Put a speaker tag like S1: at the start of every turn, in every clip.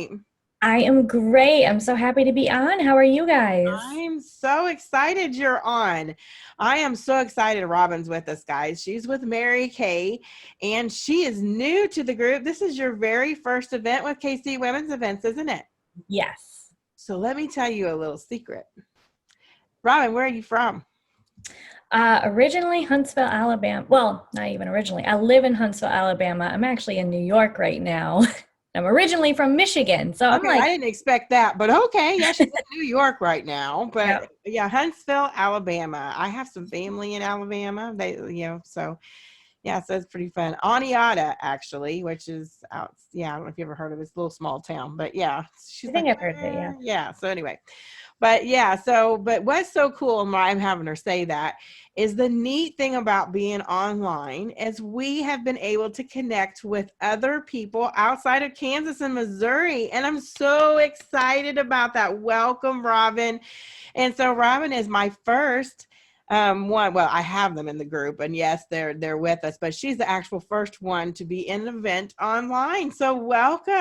S1: tonight?
S2: I am great. I'm so happy to be on. How are you guys?
S1: I'm so excited you're on. I am so excited Robin's with us, guys. She's with Mary Kay, and she is new to the group. This is your very first event with KC Women's Events, isn't it?
S2: Yes.
S1: So let me tell you a little secret. Robin, where are you from?
S2: Originally Huntsville, Alabama. Well, not even originally. I live in Huntsville, Alabama. I'm actually in New York right now. I'm originally from Michigan. So I'm
S1: Okay, I
S2: like,
S1: didn't expect that, but okay. Yeah, she's in New York right now.
S2: yep.
S1: But yeah, Huntsville, Alabama. I have some family in Alabama. So yeah, so it's pretty fun. Aniata, actually, which is out. Yeah, I don't know if you ever heard of it. It's a little small town, but yeah,
S2: I
S1: she's like,
S2: think I've heard of it. Yeah.
S1: yeah. So anyway, but yeah, but what's so cool, and why I'm having her say that is the neat thing about being online is we have been able to connect with other people outside of Kansas and Missouri. And I'm so excited about that. Welcome, Robin. And so Robin is my first one. Well, I have them in the group, and yes, they're with us, but she's the actual first one to be in an event online. So welcome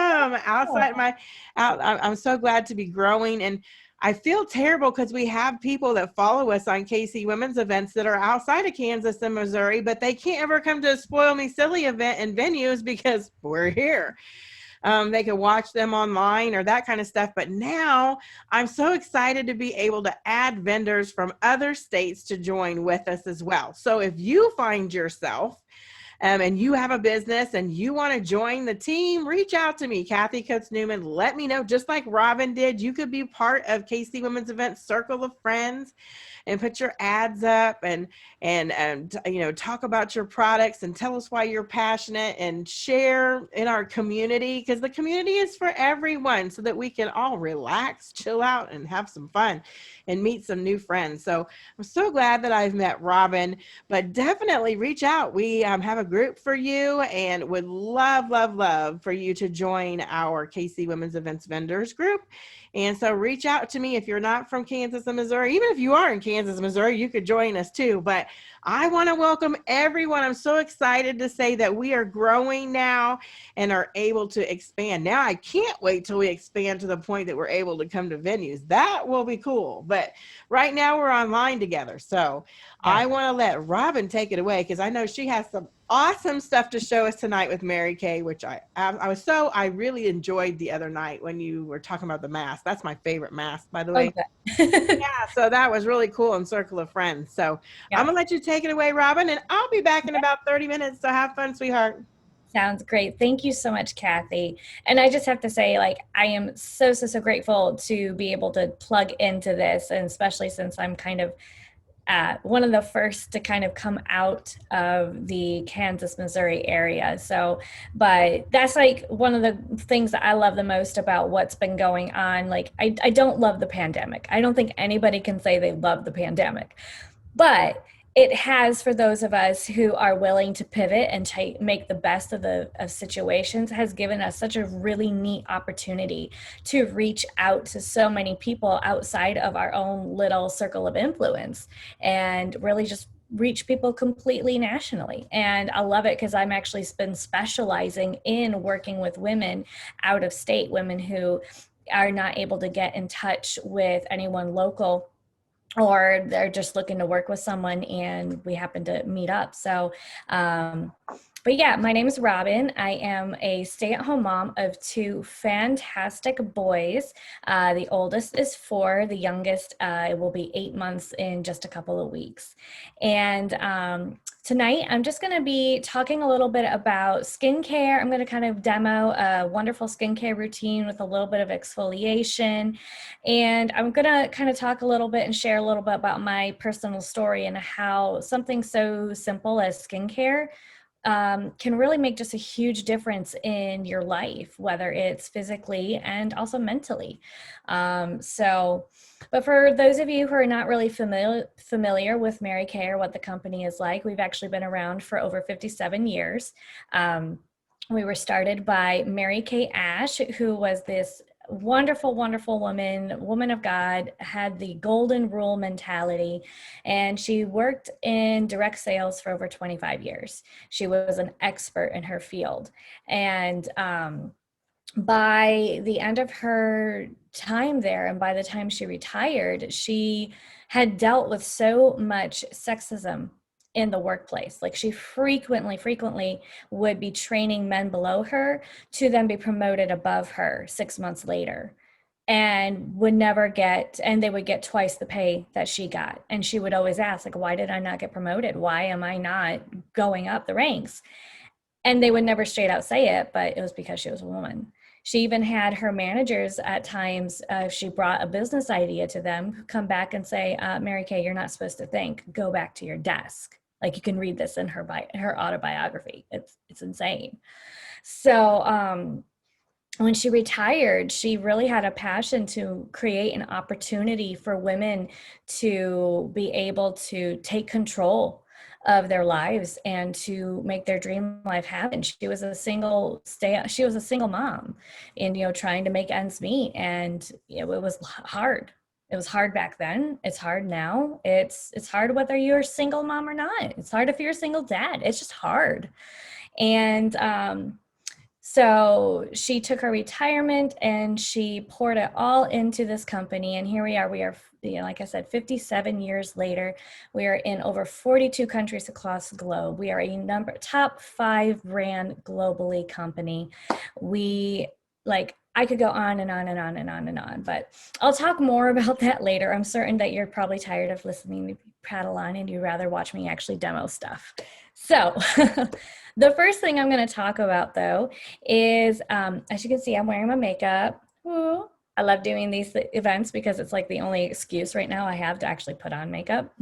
S1: outside
S2: Oh,
S1: my out. I'm so glad to be growing, and I feel terrible because we have people that follow us on KC Women's events that are outside of Kansas and Missouri, but they can't ever come to a Spoil Me Silly event and venues because we're here. They can watch them online or that kind of stuff. But now I'm so excited to be able to add vendors from other states to join with us as well. So if you find yourself and you have a business and you want to join the team, reach out to me, Kathy Coates Newman. Let me know, just like Robin did. You could be part of KC Women's Event Circle of Friends and put your ads up and talk about your products and tell us why you're passionate and share in our community, because the community is for everyone, so that we can all relax, chill out, and have some fun and meet some new friends. So I'm so glad that I've met Robin, but definitely reach out. We have a group for you and would love for you to join our KC Women's Events Vendors group. And so reach out to me if you're not from Kansas and Missouri. Even if you are in Kansas, Missouri, you could join us too. But I want to welcome everyone. I'm so excited to say that we are growing now and are able to expand. Now I can't wait till we expand to the point that we're able to come to venues. That will be cool. But right now we're online together. So
S2: yeah.
S1: I want to let Robin take it away because I know she has some awesome stuff to show us tonight with Mary Kay, which I really enjoyed the other night when you were talking about the mask. That's my favorite mask, by the way.
S2: Okay.
S1: Yeah, so that was really cool in Circle of Friends. So I'm
S2: Yeah.
S1: gonna let you take it away, Robin, and I'll be back in about 30 minutes. So have fun, sweetheart.
S2: Sounds great. Thank you so much, Kathy. And I just have to say, like, I am so grateful to be able to plug into this, and especially since I'm kind of one of the first to kind of come out of the Kansas, Missouri area. So, but that's like one of the things that I love the most about what's been going on. Like, I don't love the pandemic. I don't think anybody can say they love the pandemic, but it has, for those of us who are willing to pivot and make the best of the of situations, has given us such a really neat opportunity to reach out to so many people outside of our own little circle of influence and really just reach people completely nationally. And I love it because I'm actually been specializing in working with women out of state, women who are not able to get in touch with anyone local, or they're just looking to work with someone and we happen to meet up. So, but yeah, my name is Robin. I am a stay-at-home mom of two fantastic boys. The oldest is 4, the youngest will be 8 months in just a couple of weeks. And tonight, I'm just going to be talking a little bit about skincare. I'm going to kind of demo a wonderful skincare routine with a little bit of exfoliation. And I'm going to kind of talk a little bit and share a little bit about my personal story and how something so simple as skincare can really make just a huge difference in your life, whether it's physically and also mentally. But for those of you who are not really familiar with Mary Kay or what the company is like, we've actually been around for over 57 years. We were started by Mary Kay Ash, who was this wonderful woman of God, had the golden rule mentality, and she worked in direct sales for over 25 years. She was an expert in her field. And by the end of her time there, and by the time she retired, she had dealt with so much sexism in the workplace. Like she frequently would be training men below her to then be promoted above her 6 months later, and would never get, and they would get twice the pay that she got. And she would always ask, like, why did I not get promoted? Why am I not going up the ranks? And they would never straight out say it, but it was because she was a woman. She even had her managers at times, if she brought a business idea to them, come back and say, Mary Kay, you're not supposed to think, go back to your desk. Like, you can read this in her autobiography. It's insane. So when she retired, she really had a passion to create an opportunity for women to be able to take control of their lives and to make their dream life happen. She was a single mom, and trying to make ends meet, and it was hard. It was hard back then. It's hard now. It's hard whether you're a single mom or not. It's hard if you're a single dad. It's just hard. And so she took her retirement and she poured it all into this company. And here we are, like I said, 57 years later, we are in over 42 countries across the globe. We are a top 5 brand globally company. I could go on and on and on and on and on, but I'll talk more about that later. I'm certain that you're probably tired of listening to me prattle on and you'd rather watch me actually demo stuff. So the first thing I'm going to talk about, though, is as you can see, I'm wearing my makeup. Ooh. I love doing these events because it's like the only excuse right now I have to actually put on makeup.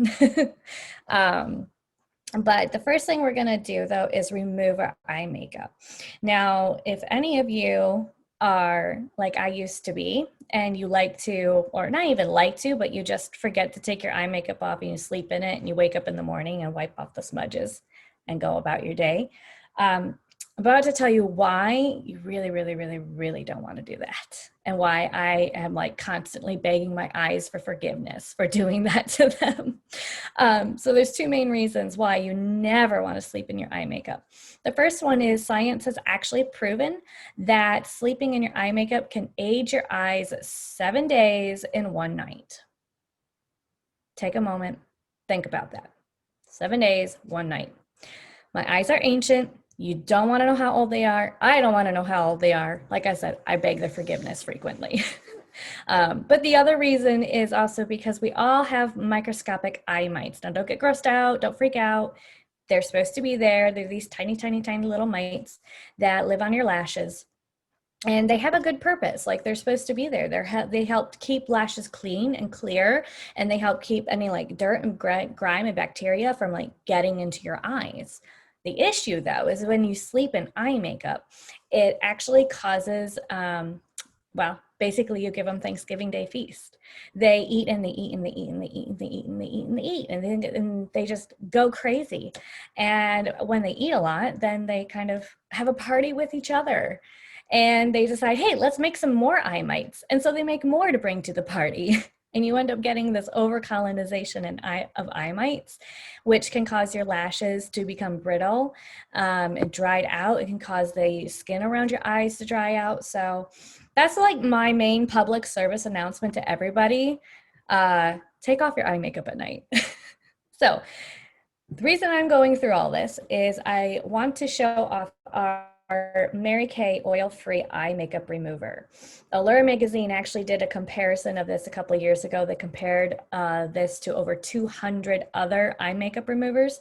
S2: But the first thing we're going to do, though, is remove our eye makeup. Now, if any of you are like I used to be, and you like to, or not even like to, but you just forget to take your eye makeup off and you sleep in it and you wake up in the morning and wipe off the smudges and go about your day. I'm about to tell you why you really, really, really, really don't want to do that, and why I am like constantly begging my eyes for forgiveness for doing that to them. So there's 2 main reasons why you never want to sleep in your eye makeup. The first one is science has actually proven that sleeping in your eye makeup can age your eyes 7 days in 1 night. Take a moment, think about that. 7 days, 1 night. My eyes are ancient. You don't want to know how old they are. I don't want to know how old they are. Like I said, I beg their forgiveness frequently. But the other reason is also because we all have microscopic eye mites. Now, don't get grossed out. Don't freak out. They're supposed to be there. They're these tiny, tiny, tiny little mites that live on your lashes. And they have a good purpose. Like, they're supposed to be there. They help keep lashes clean and clear, and they help keep any like dirt and grime and bacteria from like getting into your eyes. The issue, though, is when you sleep in eye makeup, it actually causes, basically you give them Thanksgiving Day feast. They eat and they eat and they eat and they eat and they eat and they eat and they eat, and they just go crazy. And when they eat a lot, then they kind of have a party with each other. And they decide, hey, let's make some more eye mites. And so they make more to bring to the party. And you end up getting this over-colonization of eye mites, which can cause your lashes to become brittle and dried out. It can cause the skin around your eyes to dry out. So that's like my main public service announcement to everybody. Take off your eye makeup at night. So the reason I'm going through all this is I want to show off our Mary Kay oil-free eye makeup remover. Allure magazine actually did a comparison of this a couple of years ago. They compared this to over 200 other eye makeup removers,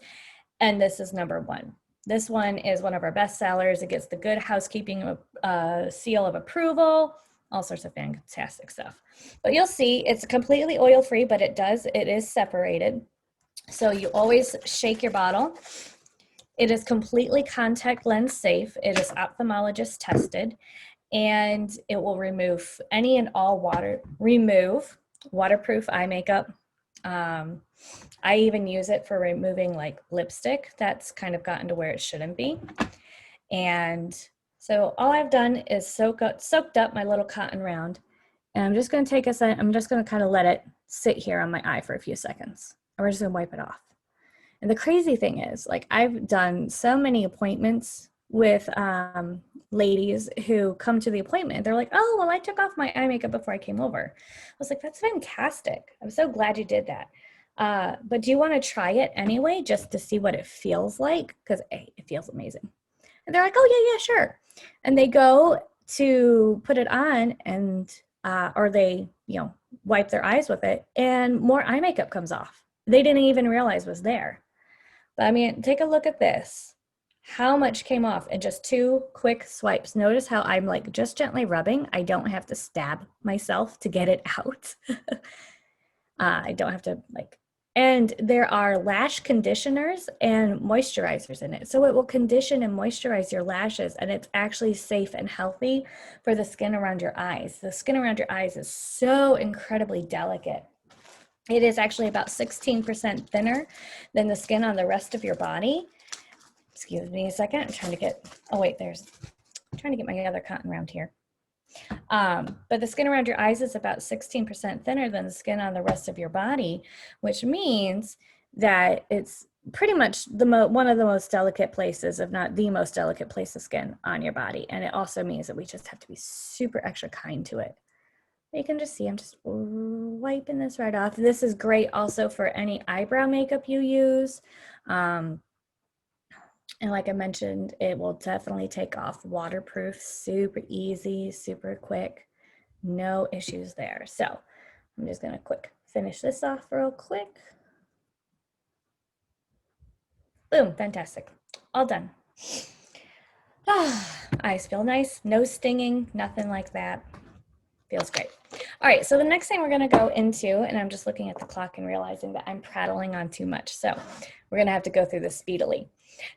S2: and this is number 1. This one is one of our best sellers. It gets the Good Housekeeping seal of approval, all sorts of fantastic stuff. But you'll see it's completely oil-free, but it is separated. So you always shake your bottle. It is completely contact lens safe. It is ophthalmologist tested, and it will remove any and all waterproof eye makeup. I even use it for removing like lipstick that's kind of gotten to where it shouldn't be. And so all I've done is soaked up my little cotton round, and I'm just going to kind of let it sit here on my eye for a few seconds. And we're just going to wipe it off. And the crazy thing is, like, I've done so many appointments with ladies who come to the appointment. They're like, oh, well, I took off my eye makeup before I came over. I was like, that's fantastic. I'm so glad you did that. But do you want to try it anyway, just to see what it feels like? Because it feels amazing. And they're like, oh, yeah, yeah, sure. And they go to put it on and, or they, wipe their eyes with it and more eye makeup comes off. They didn't even realize was there. But I mean, take a look at this. How much came off in just 2 quick swipes? Notice how I'm like just gently rubbing. I don't have to stab myself to get it out. I don't have to and there are lash conditioners and moisturizers in it. So it will condition and moisturize your lashes, and it's actually safe and healthy for the skin around your eyes. The skin around your eyes is so incredibly delicate. It is actually about 16% thinner than the skin on the rest of your body. Excuse me a second. I'm trying to get, I'm trying to get my other cotton around here. But the skin around your eyes is about 16% thinner than the skin on the rest of your body, which means that it's pretty much one of the most delicate places, if not the most delicate place of skin on your body. And it also means that we just have to be super extra kind to it. You can just see I'm just wiping this right off. This is great also for any eyebrow makeup you use. And like I mentioned, it will definitely take off, waterproof, super easy, super quick, no issues there. So I'm just gonna finish this off real quick. Boom, fantastic, all done. Eyes feel nice, no stinging, nothing like that. Feels great. All right, so the next thing we're gonna go into, and I'm just looking at the clock and realizing that I'm prattling on too much, so we're gonna have to go through this speedily.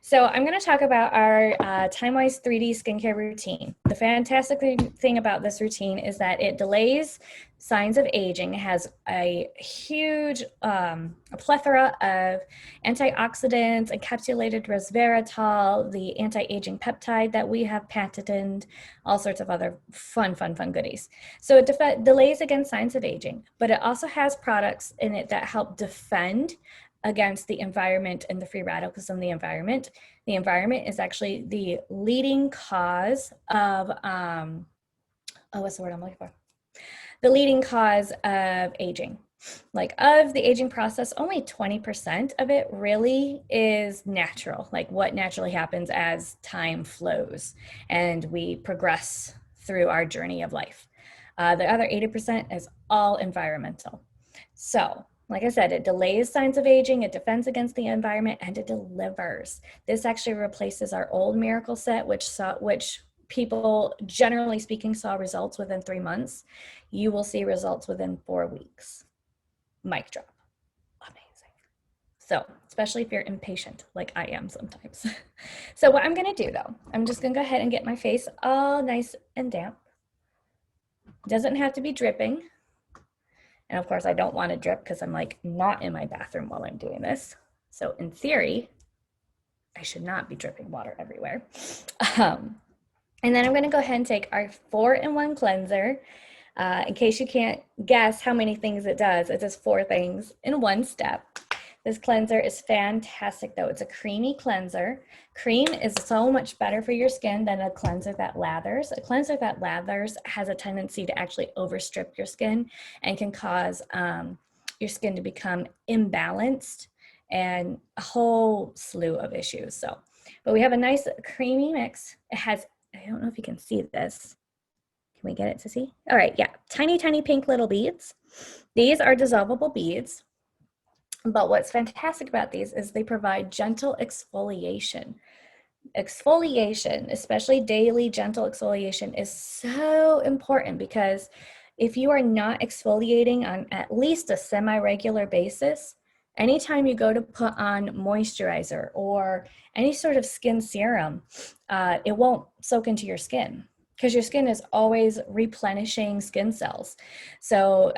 S2: So I'm going to talk about our TimeWise 3D skincare routine. The fantastic thing about this routine is that it delays signs of aging. It has a huge a plethora of antioxidants, encapsulated resveratrol, the anti-aging peptide that we have patented, all sorts of other fun goodies. So it delays against signs of aging, but it also has products in it that help defend against the environment and the free radicals in the environment. The environment is actually the leading cause of, what's the word I'm looking for? The leading cause of aging. Like of the aging process, only 20% of it really is natural, like what naturally happens as time flows and we progress through our journey of life. The other 80% is all environmental. So like I said, it delays signs of aging, it defends against the environment, and it delivers. This actually replaces our old miracle set, which people, generally speaking, saw results within 3 months. You will see results within 4 weeks. Mic drop. Amazing. So, especially if you're impatient, like I am sometimes. So what I'm gonna do though, I'm just gonna go ahead and get my face all nice and damp. Doesn't have to be dripping. And of course, I don't want to drip because I'm like not in my bathroom while I'm doing this. So in theory, I should not be dripping water everywhere. And then I'm going to go ahead and take our 4-in-1 cleanser. In case you can't guess how many things it does 4 things in one step. This cleanser is fantastic though. It's a creamy cleanser. Cream is so much better for your skin than a cleanser that lathers. A cleanser that lathers has a tendency to actually overstrip your skin and can cause your skin to become imbalanced and a whole slew of issues. So, but we have a nice creamy mix. It has, I don't know if you can see this. Can we get it to see? All right, yeah, tiny pink little beads. These are dissolvable beads. But what's fantastic about these is they provide gentle exfoliation. Exfoliation, especially daily gentle exfoliation, is so important because if you are not exfoliating on at least a semi-regular basis, anytime you go to put on moisturizer or any sort of skin serum, it won't soak into your skin because your skin is always replenishing skin cells. So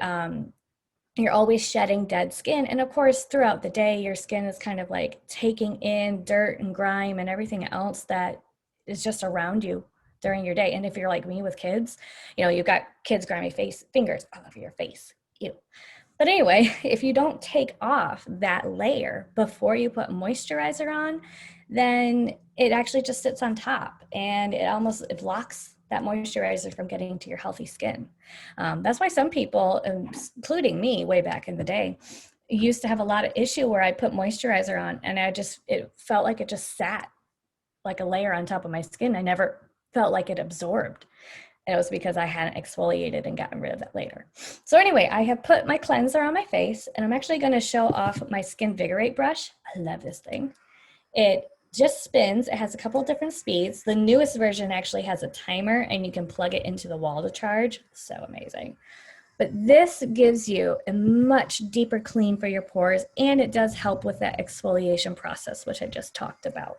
S2: you're always shedding dead skin. And of course, throughout the day, your skin is kind of like taking in dirt and grime and everything else that is just around you during your day. And if you're like me with kids, you've got kids' grimy fingers all over your face. Ew. But anyway, if you don't take off that layer before you put moisturizer on, then it actually just sits on top, and it blocks that moisturizer from getting to your healthy skin. That's why some people, including me way back in the day, used to have a lot of issue where I put moisturizer on and it felt like it just sat like a layer on top of my skin. I never felt like it absorbed. And it was because I hadn't exfoliated and gotten rid of that later. So anyway, I have put my cleanser on my face, and I'm actually going to show off my Skin Vigorate brush. I love this thing. It just spins. It has a couple of different speeds. The newest version actually has a timer, and you can plug it into the wall to charge. So amazing. But this gives you a much deeper clean for your pores, and it does help with that exfoliation process, which I just talked about.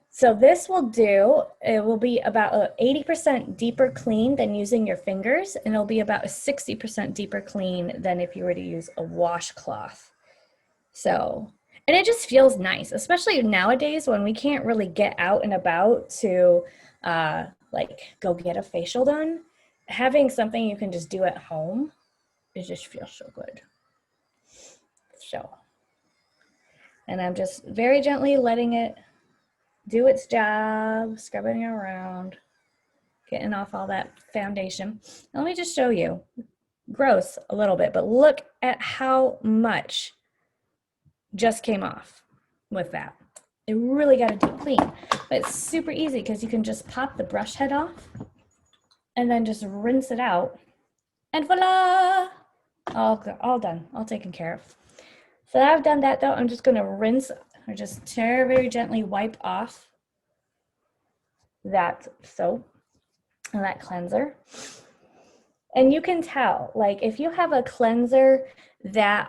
S2: So this it will be about an 80% deeper clean than using your fingers, and it'll be about a 60% deeper clean than if you were to use a washcloth. So, and it just feels nice, especially nowadays when we can't really get out and about to like go get a facial done. Having something you can just do at home, it just feels so good. So, and I'm just very gently letting it do its job, scrubbing it around, getting off all that foundation. Let me just show you. Gross a little bit, but look at how much just came off with that. It really got a deep clean, but it's super easy because you can just pop the brush head off and then just rinse it out, and voila, all done, all taken care of. So I've done that though. I'm just going to rinse or just very gently wipe off that soap and that cleanser. And you can tell, like if you have a cleanser that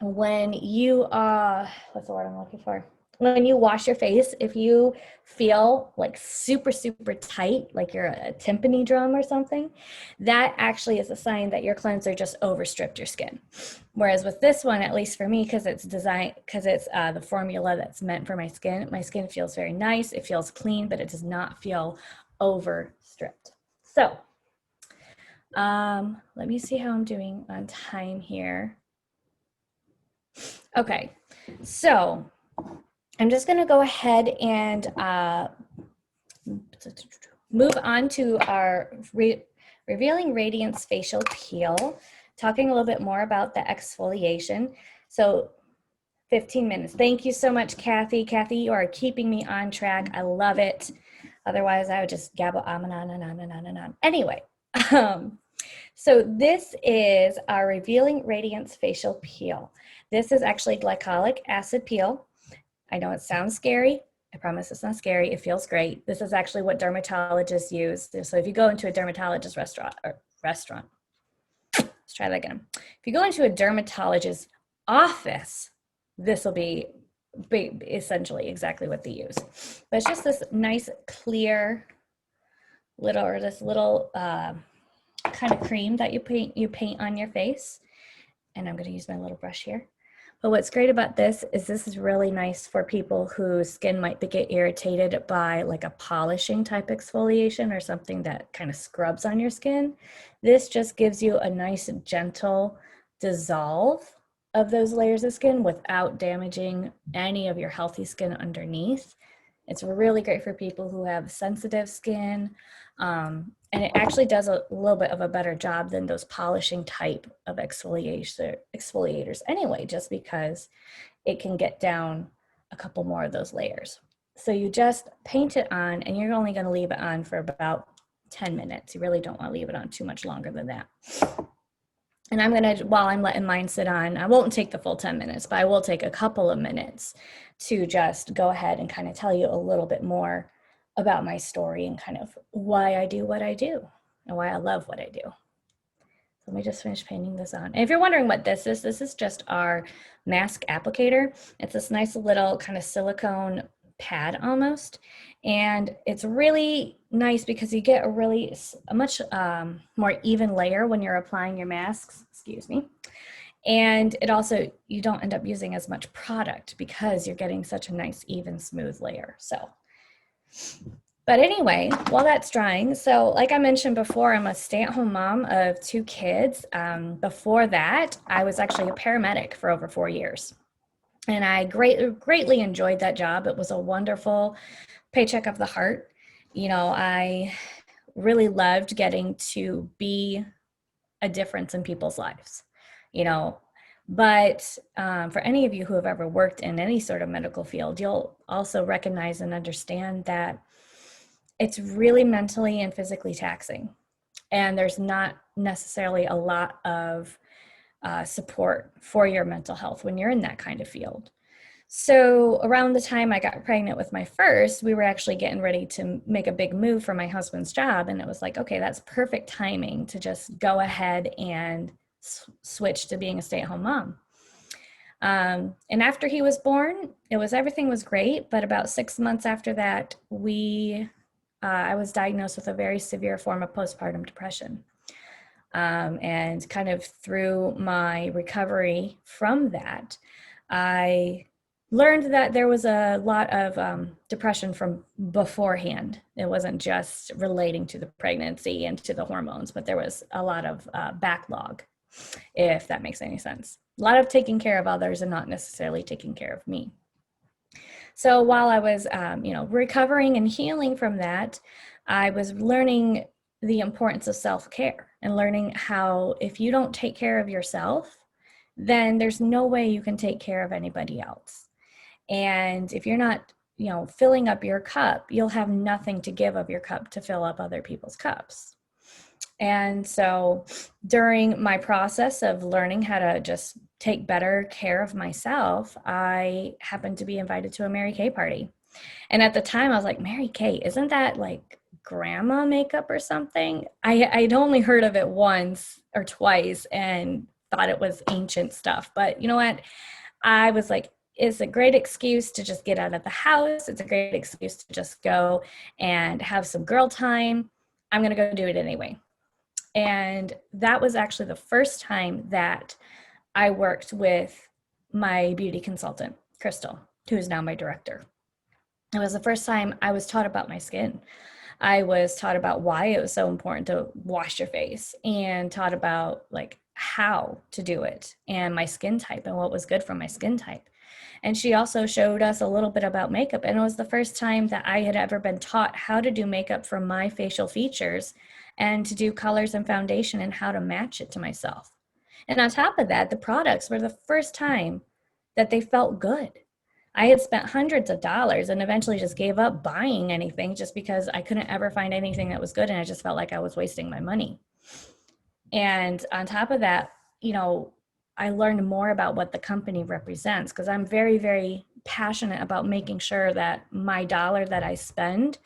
S2: when you what's the word I'm looking for? When you wash your face, if you feel like super tight, like you're a timpani drum or something, that actually is a sign that your cleanser just overstripped your skin. Whereas with this one, at least for me, because it's the formula that's meant for my skin feels very nice. It feels clean, but it does not feel overstripped. So let me see how I'm doing on time here. Okay, so I'm just going to go ahead and move on to our Revealing Radiance Facial Peel, talking a little bit more about the exfoliation. So 15 minutes. Thank you so much, Kathy. Kathy, you are keeping me on track. I love it. Otherwise, I would just gabble on and on and on and on and on. Anyway, so this is our Revealing Radiance Facial Peel. This is actually glycolic acid peel. I know it sounds scary. I promise it's not scary. It feels great. This is actually what dermatologists use. So if you go into a dermatologist restaurant, let's try that again. If you go into a dermatologist's office, this will be essentially exactly what they use. But it's just this nice, clear little kind of cream that you paint on your face. And I'm going to use my little brush here. But what's great about this is really nice for people whose skin might get irritated by like a polishing type exfoliation or something that kind of scrubs on your skin. This just gives you a nice gentle dissolve of those layers of skin without damaging any of your healthy skin underneath. It's really great for people who have sensitive skin. And it actually does a little bit of a better job than those polishing type of exfoliators anyway, just because it can get down a couple more of those layers. So you just paint it on, and you're only going to leave it on for about 10 minutes. You really don't want to leave it on too much longer than that. And I'm going to, while I'm letting mine sit on, I won't take the full 10 minutes, but I will take a couple of minutes to just go ahead and kind of tell you a little bit more about my story and kind of why I do what I do and why I love what I do. So let me just finish painting this on. And if you're wondering what this is just our mask applicator. It's this nice little kind of silicone pad almost. And it's really nice because you get a much more even layer when you're applying your masks, excuse me. And it also, you don't end up using as much product because you're getting such a nice, even, smooth layer. So, but anyway, while that's drying, so like I mentioned before, I'm a stay-at-home mom of 2 kids. Before that, I was actually a paramedic for over 4 years. And I greatly enjoyed that job. It was a wonderful paycheck of the heart. I really loved getting to be a difference in people's lives, you know. But for any of you who have ever worked in any sort of medical field, you'll also recognize and understand that it's really mentally and physically taxing. And there's not necessarily a lot of support for your mental health when you're in that kind of field. So around the time I got pregnant with my first, we were actually getting ready to make a big move for my husband's job. And it was like, okay, that's perfect timing to just go ahead and switch to being a stay-at-home mom. And after he was born, everything was great. But about 6 months after that, I was diagnosed with a very severe form of postpartum depression. And kind of through my recovery from that, I learned that there was a lot of depression from beforehand. It wasn't just relating to the pregnancy and to the hormones, but there was a lot of backlog, if that makes any sense. A lot of taking care of others and not necessarily taking care of me. So while I was, recovering and healing from that, I was learning the importance of self-care and learning how if you don't take care of yourself, then there's no way you can take care of anybody else. And if you're not, filling up your cup, you'll have nothing to give of your cup to fill up other people's cups. And so during my process of learning how to just take better care of myself, I happened to be invited to a Mary Kay party. And at the time I was like, Mary Kay, isn't that like grandma makeup or something? I'd only heard of it once or twice and thought it was ancient stuff. But you know what? I was like, it's a great excuse to just get out of the house. It's a great excuse to just go and have some girl time. I'm going to go do it anyway. And that was actually the first time that I worked with my beauty consultant, Crystal, who is now my director. It was the first time I was taught about my skin. I was taught about why it was so important to wash your face and taught about like how to do it and my skin type and what was good for my skin type. And she also showed us a little bit about makeup. And it was the first time that I had ever been taught how to do makeup for my facial features and to do colors and foundation and how to match it to myself. And on top of that, the products were the first time that they felt good. I had spent hundreds of dollars and eventually just gave up buying anything just because I couldn't ever find anything that was good. And I just felt like I was wasting my money. And on top of that, I learned more about what the company represents because I'm very, very passionate about making sure that my dollar that I spend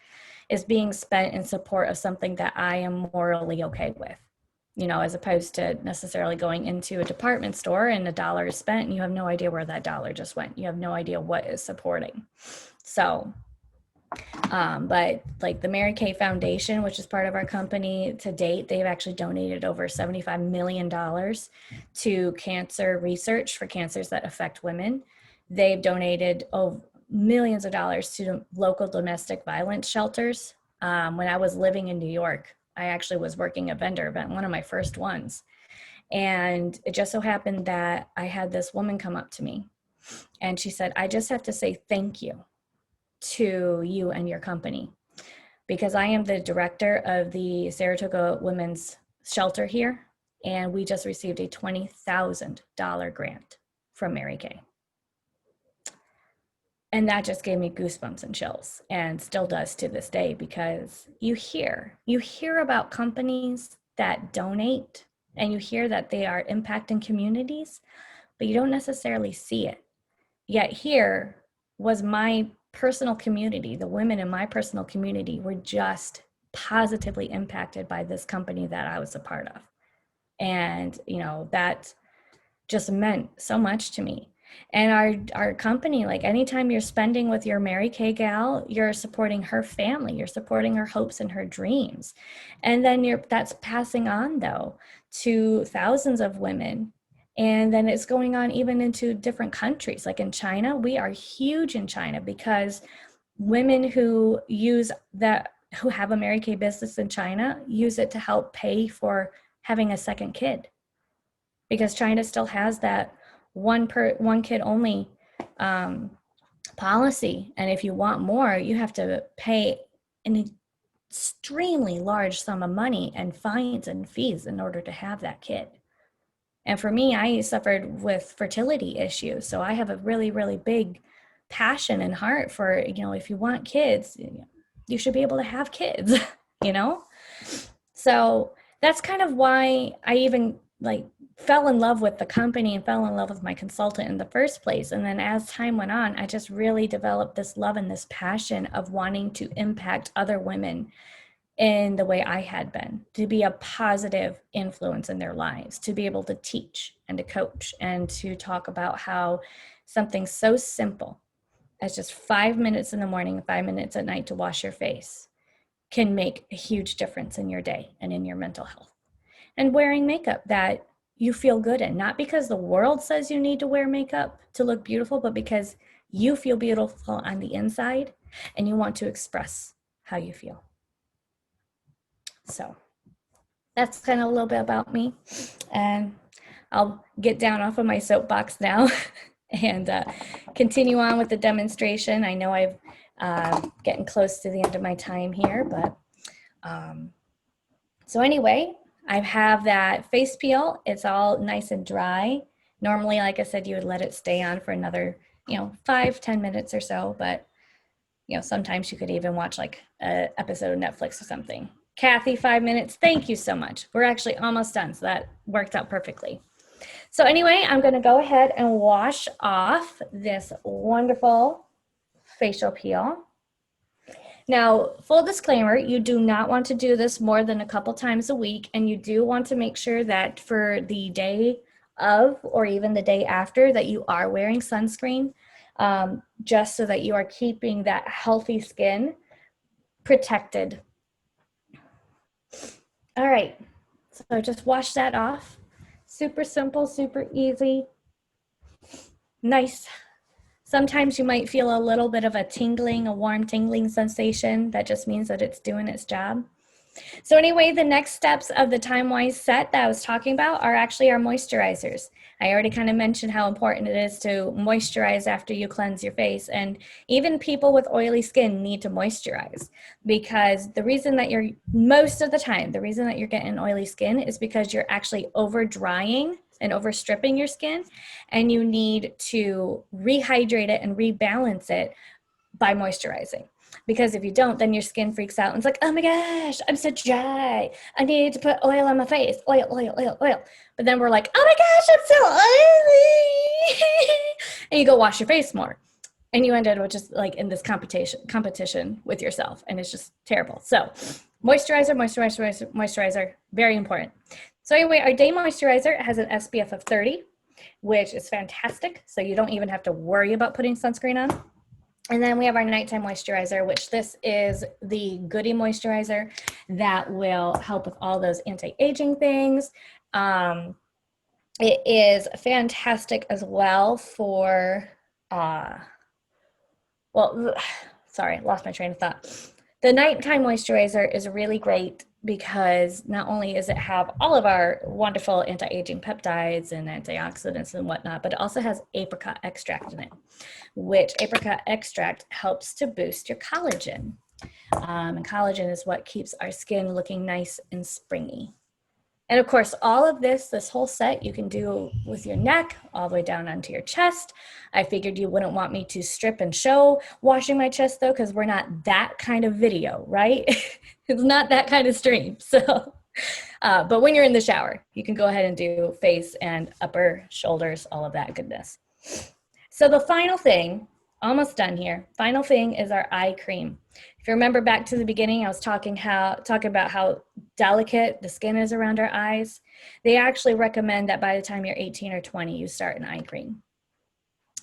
S2: is being spent in support of something that I am morally okay with, as opposed to necessarily going into a department store and a dollar is spent and you have no idea where that dollar just went. You have no idea what is supporting. So, but like the Mary Kay Foundation, which is part of our company to date, they've actually donated over $75 million to cancer research for cancers that affect women. They've donated millions of dollars to local domestic violence shelters. When I was living in New York, I actually was working a vendor event, one of my first ones. And it just so happened that I had this woman come up to me and she said, I just have to say thank you to you and your company because I am the director of the Saratoga Women's Shelter here. And we just received a $20,000 grant from Mary Kay. And that just gave me goosebumps and chills and still does to this day because you hear about companies that donate and you hear that they are impacting communities, but you don't necessarily see it. Yet here was my personal community. The women in my personal community were just positively impacted by this company that I was a part of. And, that just meant so much to me. And our company, like anytime you're spending with your Mary Kay gal, you're supporting her family, you're supporting her hopes and her dreams. And then that's passing on though to thousands of women. And then it's going on even into different countries. Like in China, we are huge in China because women who have a Mary Kay business in China use it to help pay for having a second kid. Because China still has that one kid only policy. And if you want more, you have to pay an extremely large sum of money and fines and fees in order to have that kid. And for me, I suffered with fertility issues. So I have a really, really big passion and heart for, if you want kids, you should be able to have kids, you know? So that's kind of why I even fell in love with the company and fell in love with my consultant in the first place. And then as time went on, I just really developed this love and this passion of wanting to impact other women in the way I had been, to be a positive influence in their lives, to be able to teach and to coach and to talk about how something so simple as just 5 minutes in the morning, 5 minutes at night to wash your face can make a huge difference in your day and in your mental health. And wearing makeup that you feel good in, not because the world says you need to wear makeup to look beautiful, but because you feel beautiful on the inside and you want to express how you feel. So that's kind of a little bit about me. And I'll get down off of my soapbox now and continue on with the demonstration. I know I'm getting close to the end of my time here, but so anyway, I have that face peel. It's all nice and dry. Normally, like I said, you would let it stay on for another, 5-10 minutes or so, but sometimes you could even watch like an episode of Netflix or something. Kathy, 5 minutes. Thank you so much. We're actually almost done, so that worked out perfectly. So anyway, I'm going to go ahead and wash off this wonderful facial peel. Now, full disclaimer, you do not want to do this more than a couple times a week, and you do want to make sure that for the day of or even the day after that you are wearing sunscreen, just so that you are keeping that healthy skin protected. All right, so just wash that off. Super simple, super easy. Nice. Sometimes you might feel a little bit of a warm tingling sensation. That just means that it's doing its job. So anyway, the next steps of the time-wise set that I was talking about are actually our moisturizers. I already kind of mentioned how important it is to moisturize after you cleanse your face. And even people with oily skin need to moisturize, because the reason that most of the time, the reason that you're getting oily skin is because you're actually over drying and overstripping your skin, and you need to rehydrate it and rebalance it by moisturizing. Because if you don't, then your skin freaks out and it's like, oh my gosh, I'm so dry. I need to put oil on my face. Oil, oil, oil, oil. But then we're like, oh my gosh, I'm so oily. And you go wash your face more. And you end up with just like in this competition with yourself. And it's just terrible. So moisturizer, very important. So anyway, our day moisturizer has an SPF of 30, which is fantastic. So you don't even have to worry about putting sunscreen on. And then we have our nighttime moisturizer, which this is the Goody moisturizer that will help with all those anti-aging things. It is fantastic as well for, sorry, lost my train of thought. The nighttime moisturizer is really great because not only does it have all of our wonderful anti-aging peptides and antioxidants and whatnot, but it also has apricot extract in it, which apricot extract helps to boost your collagen. And collagen is what keeps our skin looking nice and springy. And of course, all of this whole set you can do with your neck all the way down onto your chest. I figured you wouldn't want me to strip and show washing my chest though, because we're not that kind of video, right? It's not that kind of stream. So, but when you're in the shower, you can go ahead and do face and upper shoulders, all of that goodness. So the final thing, almost done here, final thing is our eye cream. If you remember back to the beginning, I was talking about how delicate the skin is around our eyes. They actually recommend that by the time you're 18 or 20, you start an eye cream,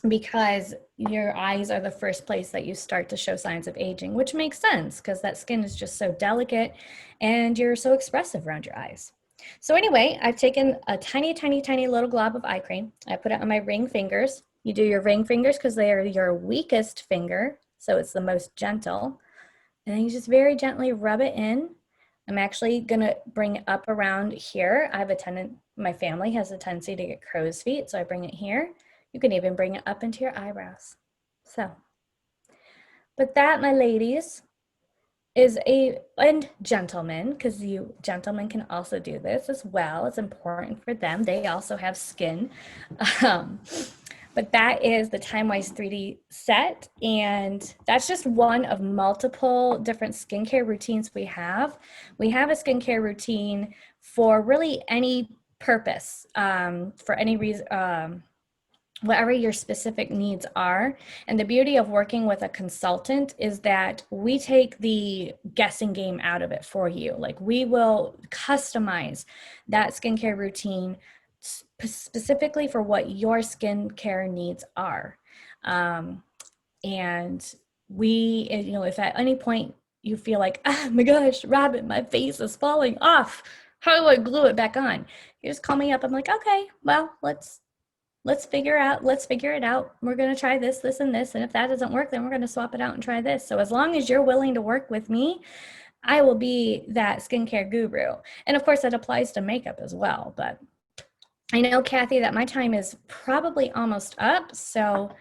S2: because your eyes are the first place that you start to show signs of aging, which makes sense because that skin is just so delicate and you're so expressive around your eyes. So anyway, I've taken a tiny, tiny, tiny little glob of eye cream. I put it on my ring fingers. You do your ring fingers because they are your weakest finger, so it's the most gentle. And then you just very gently rub it in. I'm actually gonna bring it up around here. My family has a tendency to get crow's feet, so I bring it here. You can even bring it up into your eyebrows. So, but that, my ladies, and gentlemen, because you gentlemen can also do this as well. It's important for them. They also have skin. Um, but that is the TimeWise 3D set. And that's just one of multiple different skincare routines we have. We have a skincare routine for really any purpose, for any reason, whatever your specific needs are. And the beauty of working with a consultant is that we take the guessing game out of it for you. Like, we will customize that skincare routine specifically for what your skincare needs are. And we, if at any point you feel like, oh my gosh, Robin, my face is falling off, how do I glue it back on? You just call me up. I'm like, okay, well, let's figure it out. We're going to try this, this, and this. And if that doesn't work, then we're going to swap it out and try this. So as long as you're willing to work with me, I will be that skincare guru. And of course, that applies to makeup as well. But I know, Kathy, that my time is probably almost up. So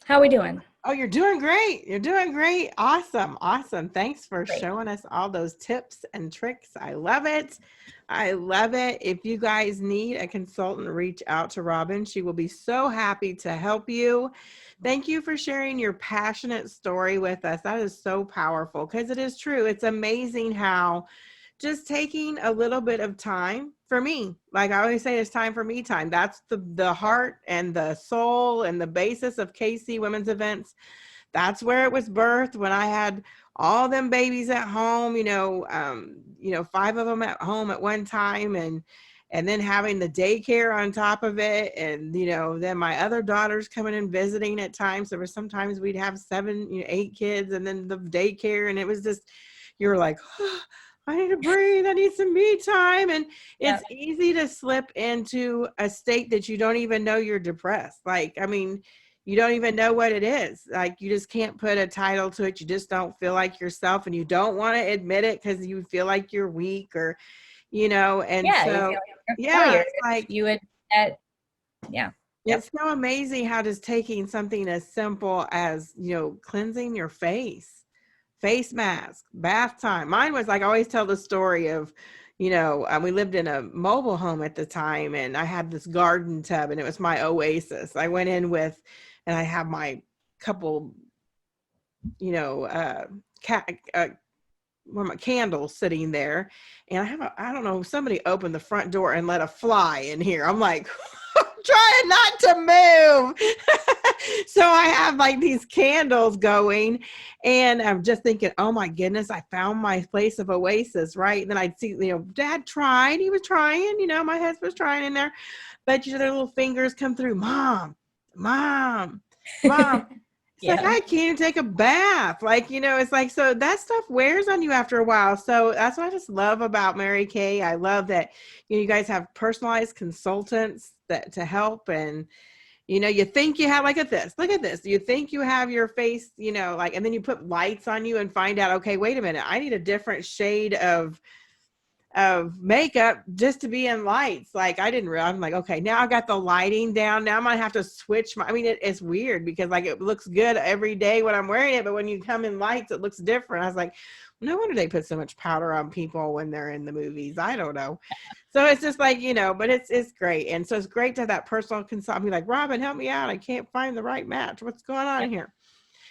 S2: how are we doing?
S1: Oh, you're doing great. You're doing great. Awesome. Awesome. Thanks for
S2: Great.
S1: showing us all those tips and tricks. I love it. I love it. If you guys need a consultant, reach out to Robin. She will be so happy to help you. Thank you for sharing your passionate story with us. That is so powerful, because it is true. It's amazing how just taking a little bit of time for me, like I always say, it's time for me time. That's the heart and the soul and the basis of KC Women's Events. That's where it was birthed, when I had all them babies at home, 5 of them at home at one time, and then having the daycare on top of it. And, then my other daughters coming and visiting at times. There were sometimes we'd have 7, 8 kids, and then the daycare. And it was just, you were like, oh, I need to breathe. I need some me time. And it's easy to slip into a state that you don't even know you're depressed. Like, I mean, you don't even know what it is. Like, you just can't put a title to it. You just don't feel like yourself, and you don't want to admit it because you feel like you're weak, or, and
S2: yeah,
S1: so,
S2: you feel like
S1: yeah,
S2: it's
S1: like,
S2: you would, yeah.
S1: It's so amazing how just taking something as simple as, cleansing your face mask, bath time. Mine was, like, I always tell the story of, we lived in a mobile home at the time, and I had this garden tub, and it was my oasis. I went in with, and I have my couple, one of my candles sitting there, and I don't know, somebody opened the front door and let a fly in here. I'm like, trying not to move. So I have, like, these candles going, and I'm just thinking, oh my goodness, I found my place of oasis, right? And then I'd see, Dad tried, he was trying, my husband was trying in there, but their little fingers come through, mom. It's like, I can't even take a bath. Like, it's like, so that stuff wears on you after a while. So that's what I just love about Mary Kay. I love that, you guys have personalized consultants to help. And, you think you have, like, look at this. You think you have your face, and then you put lights on you and find out, okay, wait a minute, I need a different shade of makeup just to be in lights. Like, I didn't realize. I'm like, okay, now I got the lighting down. Now I'm gonna have to switch it's weird, because, like, it looks good every day when I'm wearing it, but when you come in lights, it looks different. I was like, no wonder they put so much powder on people when they're in the movies. I don't know. So it's just like, but it's great. And so it's great to have that personal consultant be like, Robin, help me out. I can't find the right match. What's going on here?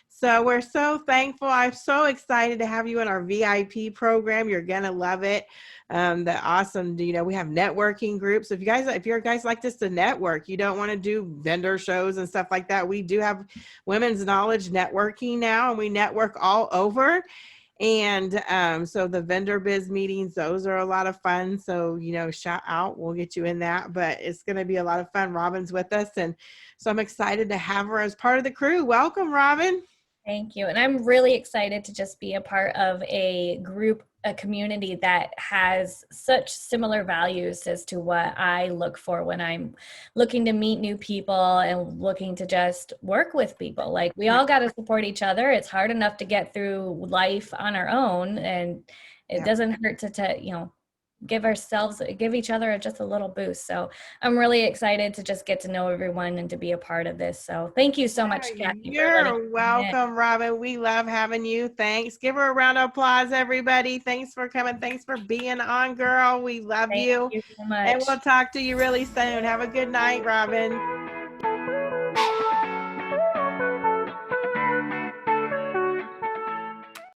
S1: So we're so thankful. I'm so excited to have you in our VIP program. You're going to love it. The awesome, we have networking groups. If you guys like this to network, you don't want to do vendor shows and stuff like that. We do have women's knowledge networking now, and we network all over. And so the vendor biz meetings, those are a lot of fun. So, shout out, we'll get you in that, but it's going to be a lot of fun. Robin's with us. And so I'm excited to have her as part of the crew. Welcome, Robin.
S2: Thank you. And I'm really excited to just be a part of a group, a community that has such similar values as to what I look for when I'm looking to meet new people and looking to just work with people. Like, we all got to support each other. It's hard enough to get through life on our own, and it doesn't hurt to give each other just a little boost. So I'm really excited to just get to know everyone and to be a part of this. So thank you so much, Kathy, for letting
S1: You're
S2: me come in.
S1: welcome, Robin. We love having you. Thanks. Give her a round of applause, everybody. Thanks for coming. Thanks for being on, girl. We love
S2: Thank
S1: you.
S2: you so
S1: And
S2: much.
S1: we'll talk to you really soon. Have a good night, Robin.